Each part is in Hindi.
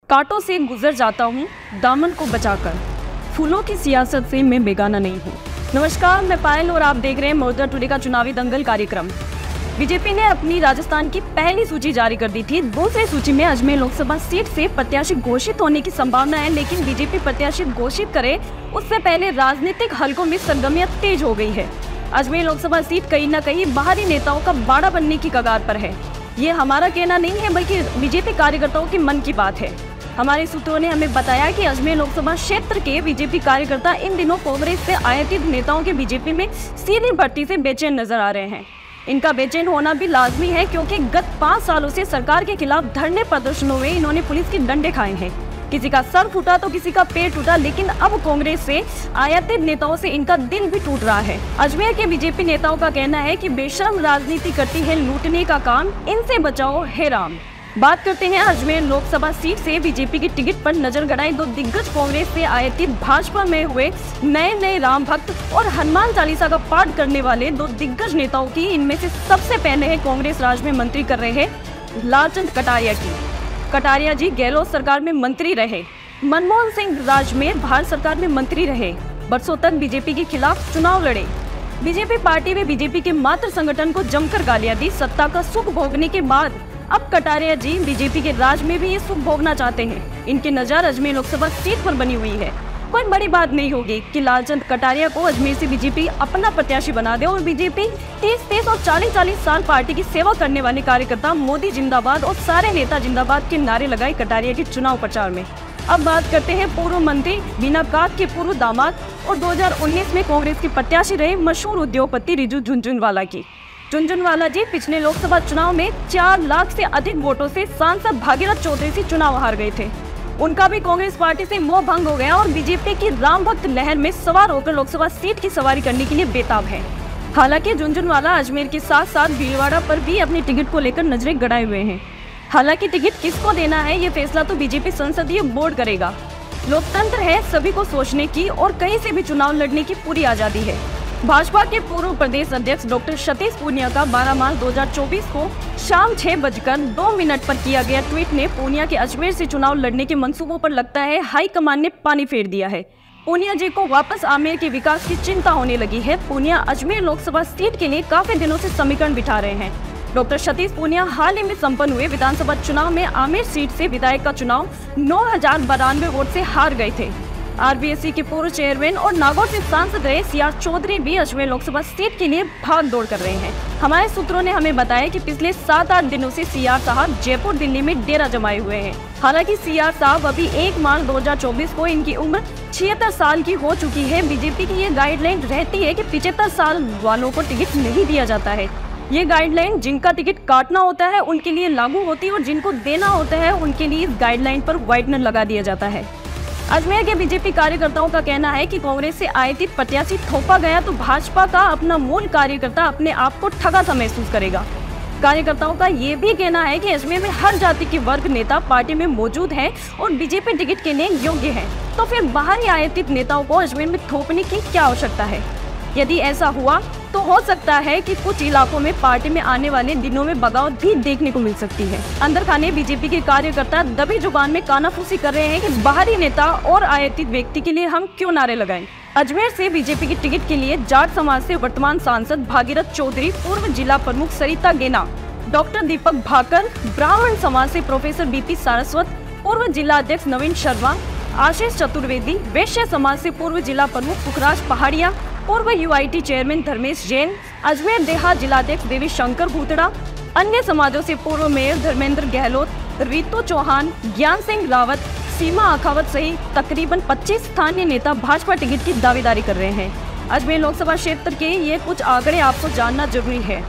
कांटों से गुजर जाता हूँ दामन को बचाकर, फूलों की सियासत से मैं बेगाना नहीं हूँ। नमस्कार, मैं पायल और आप देख रहे हैं मौजूदा टुडे का चुनावी दंगल कार्यक्रम। बीजेपी ने अपनी राजस्थान की पहली सूची जारी कर दी थी। दूसरी सूची में अजमेर लोकसभा सीट से प्रत्याशी घोषित होने की संभावना है, लेकिन बीजेपी प्रत्याशी घोषित करे उससे पहले राजनीतिक हलकों में सरगर्मियां तेज हो गई है। अजमेर लोकसभा सीट कहीं न कहीं बाहरी नेताओं का बाड़ा बनने की कगार पर है। ये हमारा कहना नहीं है, बल्कि बीजेपी कार्यकर्ताओं के मन की बात है। हमारे सूत्रों ने हमें बताया कि अजमेर लोकसभा क्षेत्र के बीजेपी कार्यकर्ता इन दिनों कांग्रेस से आयातित नेताओं के बीजेपी में सीधी भर्ती से बेचैन नजर आ रहे हैं। इनका बेचैन होना भी लाजमी है, क्योंकि गत 5 सालों से सरकार के खिलाफ धरने प्रदर्शनों में इन्होंने पुलिस के डंडे खाए हैं। किसी का सर फूटा तो किसी का पेट टूटा, लेकिन अब कांग्रेस से आयातित नेताओं से इनका दिल भी टूट रहा है। अजमेर के बीजेपी नेताओं का कहना है कि बेशर्म राजनीति करती है लूटने का काम, इनसे बचाओ हे राम। बात करते हैं अजमेर लोकसभा सीट से बीजेपी की टिकट पर नजर गड़ाए दो दिग्गज कांग्रेस से आयातित भाजपा में हुए नए राम भक्त और हनुमान चालीसा का पाठ करने वाले दो दिग्गज नेताओं की। इनमें से सबसे पहले है कांग्रेस राज में मंत्री कर रहे हैं लालचंद कटारिया की। कटारिया जी गहलोत सरकार में मंत्री रहे, मनमोहन सिंह राज में भारत सरकार में मंत्री रहे, बरसों तक बीजेपी के खिलाफ चुनाव लड़े। बीजेपी पार्टी में बीजेपी के मात्र संगठन को जमकर गालियां दी। सत्ता का सुख भोगने के बाद अब कटारिया जी बीजेपी के राज में भी ये सुख भोगना चाहते हैं। इनकी नजर अजमेर लोकसभा सीट पर बनी हुई है। कोई बड़ी बात नहीं होगी कि लालचंद कटारिया को अजमेर से बीजेपी अपना प्रत्याशी बना दे और बीजेपी 30 और 40 साल पार्टी की सेवा करने वाले कार्यकर्ता मोदी जिंदाबाद और सारे नेता जिंदाबाद के नारे लगाए कटारिया के चुनाव प्रचार में। अब बात करते हैं पूर्व मंत्री बीना कात के पूर्व दामाद और 2019 में कांग्रेस के प्रत्याशी रहे मशहूर उद्योगपति रिजू झुनझुनवाला की। झुनझुनवाला जी पिछले लोकसभा चुनाव में 4 लाख से अधिक वोटों से सांसद भागीरथ चौधरी से चुनाव हार गए थे। उनका भी कांग्रेस पार्टी से मोह भंग हो गया और बीजेपी की राम भक्त लहर में सवार होकर लोकसभा सीट की सवारी करने के लिए बेताब है। हालांकि झुनझुनवाला अजमेर के साथ साथ भीलवाड़ा पर भी अपनी टिकट को लेकर नजरें गड़ाए हुए हैं। हालांकि टिकट किसको देना है ये फैसला तो बीजेपी संसदीय बोर्ड करेगा। लोकतंत्र है, सभी को सोचने की और कहीं से भी चुनाव लड़ने की पूरी आजादी है। भाजपा के पूर्व प्रदेश अध्यक्ष डॉक्टर सतीश पूनिया का 12 मार्च 2024 को शाम 6:02 पर किया गया ट्वीट ने पूनिया के अजमेर से चुनाव लड़ने के मंसूबों पर लगता है हाईकमान ने पानी फेर दिया है। पूनिया जी को वापस आमेर के विकास की चिंता होने लगी है। पूनिया अजमेर लोकसभा सीट के लिए काफी दिनों से समीकरण बिठा रहे हैं। डॉक्टर सतीश पूनिया हाल ही में संपन्न हुए विधानसभा चुनाव में आमेर सीट से विधायक का चुनाव 9092 वोट से हार गए थे। आरबीएससी के पूर्व चेयरमैन और नागौर से सांसद रहे सीआर चौधरी भी अजमेर लोकसभा सीट के लिए भाग दौड़ कर रहे हैं। हमारे सूत्रों ने हमें बताया कि पिछले 7-8 दिनों से सीआर साहब जयपुर दिल्ली में डेरा जमाए हुए हैं। हालांकि सीआर साहब अभी 1 मार्च 2024 को इनकी उम्र 76 साल की हो चुकी है। बीजेपी की ये गाइडलाइन रहती है कि 75 साल वालों को टिकट नहीं दिया जाता है। ये गाइडलाइन जिनका टिकट काटना होता है उनके लिए लागू होती है और जिनको देना होता है उनके लिए इस गाइडलाइन पर व्हाइटनर लगा दिया जाता है। अजमेर के बीजेपी कार्यकर्ताओं का कहना है कि कांग्रेस से आयातित प्रत्याशी थोपा गया तो भाजपा का अपना मूल कार्यकर्ता अपने आप को ठगा सा महसूस करेगा। कार्यकर्ताओं का ये भी कहना है कि अजमेर में हर जाति के वर्ग नेता पार्टी में मौजूद हैं और बीजेपी टिकट के लिए योग्य है, तो फिर बाहरी आयातित नेताओं को अजमेर में थोपने की क्या आवश्यकता है। यदि ऐसा हुआ तो हो सकता है कि कुछ इलाकों में पार्टी में आने वाले दिनों में बगावत भी देखने को मिल सकती है। अंदर खाने बीजेपी के कार्यकर्ता दबी जुबान में कानाफूसी कर रहे हैं कि बाहरी नेता और आयातित व्यक्ति के लिए हम क्यों नारे लगाएं। अजमेर से बीजेपी की टिकट के लिए जाट समाज से वर्तमान सांसद भागीरथ चौधरी, पूर्व जिला प्रमुख सरिता गेना, डॉक्टर दीपक भाकर, ब्राह्मण समाज से प्रोफेसर बीपी सारस्वत, पूर्व जिला अध्यक्ष नवीन शर्मा, आशीष चतुर्वेदी, वैश्य समाज से पूर्व जिला प्रमुख पुखराज पहाड़िया, पूर्व यूआईटी चेयरमैन धर्मेश जैन, अजमेर देहात जिलाध्यक्ष देवी शंकर भूतड़ा, अन्य समाजों से पूर्व मेयर धर्मेंद्र गहलोत, रितु चौहान, ज्ञान सिंह रावत, सीमा अखावत सहित तकरीबन 25 स्थानीय नेता भाजपा टिकट की दावेदारी कर रहे हैं। अजमेर लोकसभा क्षेत्र के ये कुछ आंकड़े आपको जानना जरूरी है।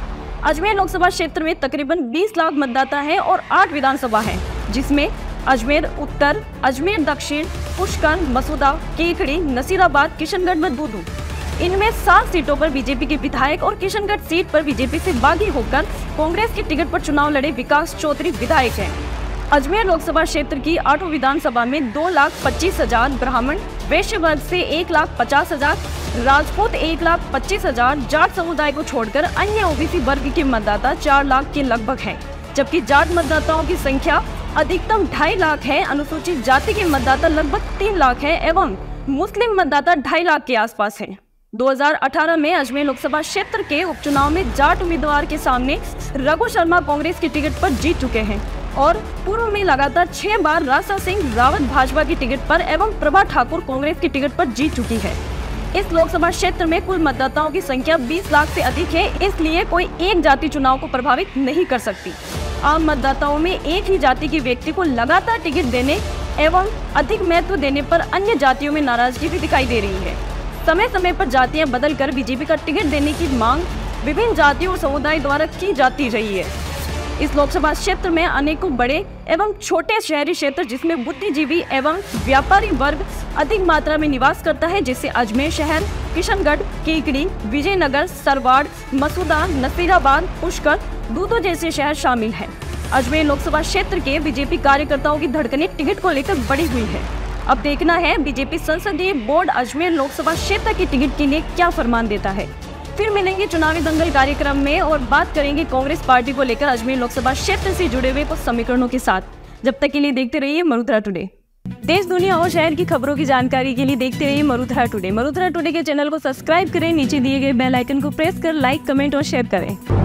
अजमेर लोकसभा क्षेत्र में तकरीबन 20 लाख मतदाता है और 8 विधानसभा है, जिसमें अजमेर उत्तर, अजमेर दक्षिण, पुष्कर, मसूदा, केकड़ी, नसीराबाद, किशनगढ़ में दूधू। इनमें 7 सीटों पर बीजेपी के विधायक और किशनगढ़ सीट पर बीजेपी से बागी होकर कांग्रेस की टिकट पर चुनाव लड़े विकास चौधरी विधायक हैं। अजमेर लोकसभा क्षेत्र की 8 विधानसभा में 2,25,000 ब्राह्मण, वैश्य वर्ग से 1,50,000, राजपूत 1,25,000, जाट समुदाय को छोड़कर अन्य ओबीसी वर्ग के मतदाता 4 लाख के लगभग हैं, जबकि जाट मतदाताओं की संख्या अधिकतम 2.5 लाख है, अनुसूचित जाति के मतदाता लगभग 3 लाख है एवं मुस्लिम मतदाता 2.5 लाख के आसपास है। 2018 में अजमेर लोकसभा क्षेत्र के उपचुनाव में जाट उम्मीदवार के सामने रघु शर्मा कांग्रेस की टिकट पर जीत चुके हैं और पूर्व में लगातार 6 बार राजा सिंह रावत भाजपा की टिकट पर एवं प्रभा ठाकुर कांग्रेस की टिकट पर जीत चुकी है। इस लोकसभा क्षेत्र में कुल मतदाताओं की संख्या 20 लाख से अधिक है, इसलिए कोई एक जाति चुनाव को प्रभावित नहीं कर सकती। आम मतदाताओं में एक ही जाति के व्यक्ति को लगातार टिकट देने एवं अधिक महत्व देने पर अन्य जातियों में नाराजगी भी दिखाई दे रही है। समय समय पर जातियां बदलकर बीजेपी का टिकट देने की मांग विभिन्न जातियों और समुदाय द्वारा की जाती रही है। इस लोकसभा क्षेत्र में अनेकों बड़े एवं छोटे शहरी क्षेत्र जिसमें बुद्धिजीवी एवं व्यापारी वर्ग अधिक मात्रा में निवास करता है, जैसे अजमेर शहर, किशनगढ़, केकड़ी, विजयनगर, सरवाड़, मसूदा, नसीराबाद, पुष्कर, दूदो जैसे शहर शामिल हैं। अजमेर लोकसभा क्षेत्र के बीजेपी कार्यकर्ताओं की धड़कनें टिकट को लेकर बढ़ी हुई है। अब देखना है बीजेपी संसदीय बोर्ड अजमेर लोकसभा क्षेत्र की टिकट के लिए क्या फरमान देता है। फिर मिलेंगे चुनावी दंगल कार्यक्रम में और बात करेंगे कांग्रेस पार्टी को लेकर अजमेर लोकसभा क्षेत्र से जुड़े हुए कुछ समीकरणों के साथ। जब तक के लिए देखते रहिए मरुधरा टुडे। देश, दुनिया और शहर की खबरों की जानकारी के लिए देखते रहिए मरुधरा टुडे। मरुधरा टुडे के चैनल को सब्सक्राइब करें, नीचे दिए गए बेल आइकन को प्रेस कर लाइक, कमेंट और शेयर करें।